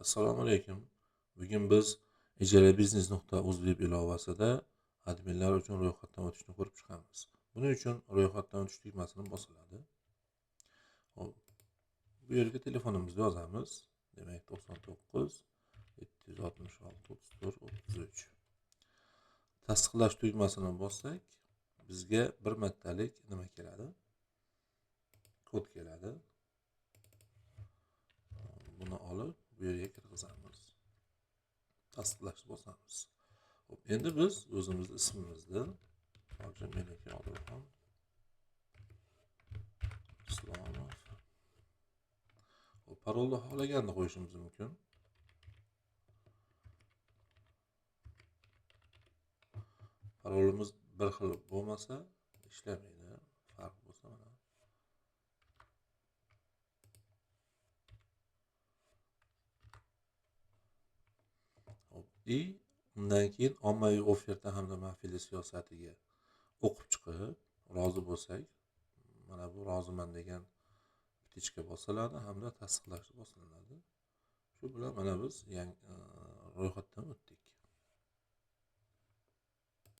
Assalomu alaykum. Bugun biz ijarabiznes.uz web ilovasida adminlar uchun ro'yxatdan o'tishni ko'rib chiqamiz. Buning uchun ro'yxatdan o'tish tugmasini bosiladi. Hop, bu yerga telefonimizni yozamiz. Demak 99 766 34 33. Tasdiqlash tugmasini bossak, bizga bir martalik nima keladi? Kod keladi. Buni olib bu yerga kirgizamiz. Tasdiqlashni bosamiz. Hop, endi biz o'zimizni ismimizni hozir meniki Odilxon Islomov. Hop, parolni xohlaganini qo'yishimiz mumkin. Parolimiz bir xil bo'lmasa ishlamaydi. Farq bo'lsa mana. Hop, undan keyin ommaviy oferta hamda maxfiylik siyosatiga o'qib chiqib, rozi bo'lsak, mana bu roziman degan butichka bosiladi hamda tasdiqlash bosiladi. Shu bilan mana biz ro'yxatdan o'tdik.